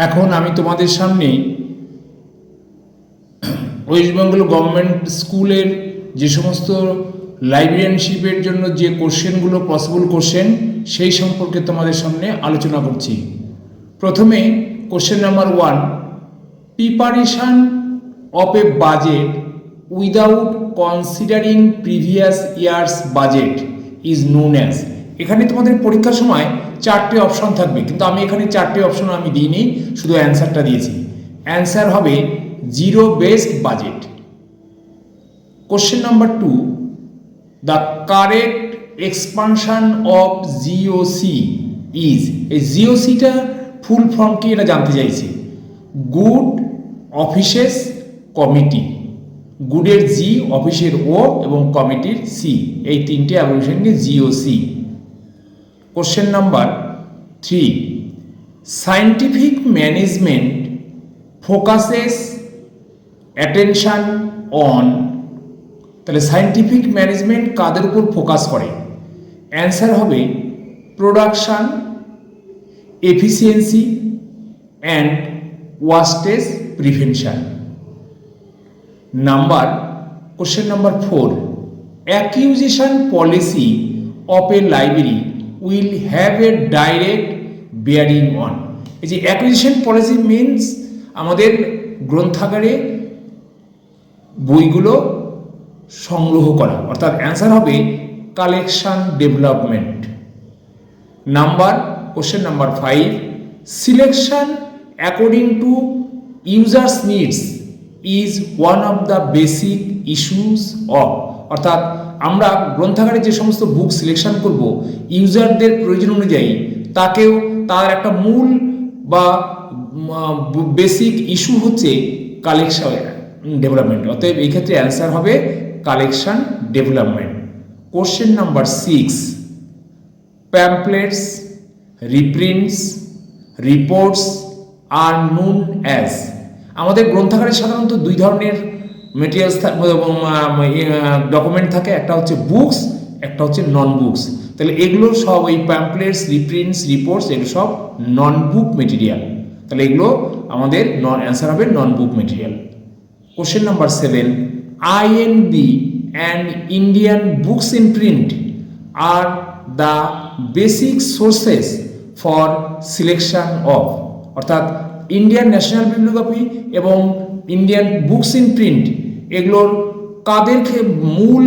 এখন আমি তোমাদের সামনে ওয়েস্ট বেঙ্গল গভর্নমেন্ট স্কুলের যে সমস্ত লাইব্রেরিয়ানশিপের জন্য যে কোশ্চেনগুলো পসিবল কোশ্চেন সেই সম্পর্কে তোমাদের সামনে আলোচনা করছি। প্রথমে question number 1, preparation of A budget without considering previous year's budget is known as. এখানে তোমাদের পরীক্ষার সময় 4টে অপশন থাকবে, কিন্তু আমি এখানে 4টে অপশন আমি দিইনি, শুধু অ্যান্সারটা দিয়েছি। অ্যান্সার হবে zero based budget. Question number 2, the correct expansion of GOC is. এই জিওসিটা ফুল ফর্ম কি এটা জানতে চাইছি। গুড অফিসেস কমিটি, গুডের জি, অফিসের ও এবং কমিটির সি, এই তিনটে অ্যাব্রিভিয়েশন নিয়ে GOC. Question number 3, scientific management focuses attention on. তাহলে সায়েন্টিফিক ম্যানেজমেন্ট কাদের উপর ফোকাস করে? অ্যান্সার হবে production, efficiency and wastage prevention. Question number 4, acquisition policy of a library will have a direct bearing on. এই যে acquisition policy means আমাদের গ্রন্থাগারে বইগুলো সংগ্রহ করা, অর্থাৎ অ্যান্সার হবে collection development. Question number 5, selection according to users needs is one of the basic issues of. অর্থাৎ আমরা গ্রন্থাগারে যে সমস্ত বুক সিলেকশন করব ইউজারদের প্রয়োজন অনুযায়ী, তাকেও তার একটা মূল বা বেসিক ইস্যু হচ্ছে কালেকশন ডেভেলপমেন্ট। অতএব এই ক্ষেত্রে অ্যান্সার হবে collection development. Question number 6, pamphlets, reprints, reports are known as. আমাদের গ্রন্থাগারে সাধারণত দুই ধরনের মেটেরিয়ালস ডকুমেন্ট থাকে, একটা হচ্ছে বুকস, একটা হচ্ছে নন বুকস। তাহলে এগুলো সব ওই প্যাম্পলেটস, রিপ্রিন্টস, রিপোর্টস এগুলো সব নন বুক মেটেরিয়াল। তাহলে এগুলো আমাদের অ্যান্সার হবে non book material. Question number 7, INB and Indian books in print are the basic sources for selection of. অর্থাৎ ইন্ডিয়ান ন্যাশনাল বিবলিওগ্রাফি এবং ইন্ডিয়ান বুকস ইন প্রিন্ট এগুলোর কাদের মূল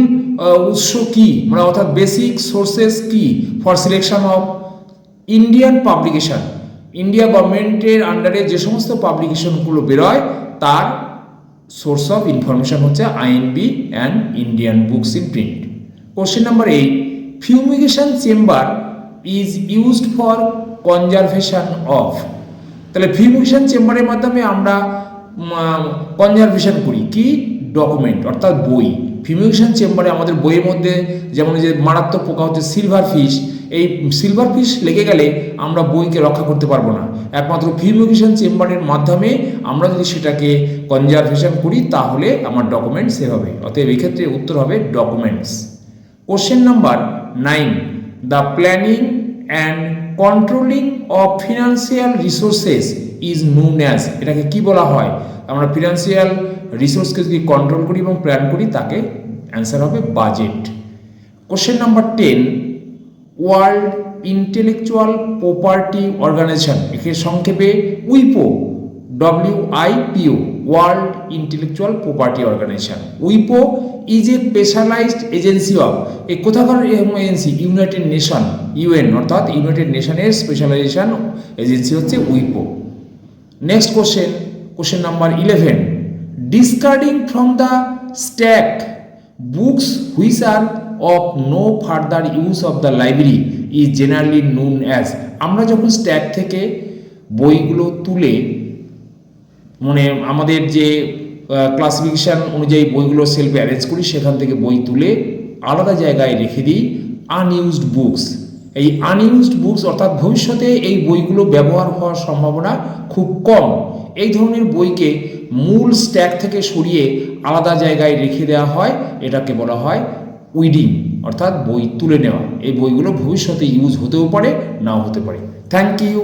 উৎস কি, মানে অর্থাৎ বেসিক সোর্সেস কি for selection of Indian publication. India গভর্নমেন্টের আন্ডারে যে সমস্ত পাবলিকেশনগুলো বেরোয় তার সোর্স অফ ইনফরমেশন হচ্ছে INB and Indian books in print. Question number 8, fumigation chamber is used for conservation of. তাহলে ফিউমিগেশন চেম্বারের মাধ্যমে আমরা কনজারভেশন করি কি? ডকুমেন্ট, অর্থাৎ বই। ফিউমিগেশন চেম্বারে আমাদের বইয়ের মধ্যে যেমন যে মারাত্মক পোকা হচ্ছে সিলভার ফিশ, এই সিলভার ফিশ লেগে গেলে আমরা বইকে রক্ষা করতে পারবো না। একমাত্র ফিউমিগেশন চেম্বারের মাধ্যমে আমরা যদি সেটাকে কনজারভেশন করি তাহলে আমার ডকুমেন্ট সেভ হবে। অতএব এই ক্ষেত্রে উত্তর হবে documents. Question number 9, the planning and controlling of financial resources is known as. এটাকে কি বলা হয়? আমরা ফিনান্সিয়াল রিসোর্সকে যদি কন্ট্রোল করি এবং প্ল্যান করি তাকে অ্যান্সার হবে budget. Question number 10, world intellectual property organization, একে সংক্ষেপে উইপো, WIPO, world intellectual property organization. উইপো is a specialized agency of, এই কোথাকার এজেন্সি? ইউনাইটেড নেশন, UN, অর্থাৎ ইউনাইটেড নেশনের স্পেশালাইজেশন এজেন্সি হচ্ছে উইপো। Next question number 11, discarding from the stack books which are of no further use of the library is generally known as. আমরা যখন stack থেকে বইগুলো তুলে, মানে আমাদের যে ক্লাসিফিকেশান অনুযায়ী বইগুলো সেলফে অ্যারেঞ্জ করি, সেখান থেকে বই তুলে আলাদা জায়গায় রেখে দিই আনইউজড বুকস। এই আনইউজড বুকস অর্থাৎ ভবিষ্যতে এই বইগুলো ব্যবহার হওয়ার সম্ভাবনা খুব কম, এই ধরনের বইকে মূল স্ট্যাক থেকে সরিয়ে আলাদা জায়গায় রেখে দেওয়া হয়। এটাকে বলা হয় উইডিং, অর্থাৎ বই তুলে নেওয়া। এই বইগুলো ভবিষ্যতে ইউজ হতেও পারে, নাও হতে পারে। Thank you.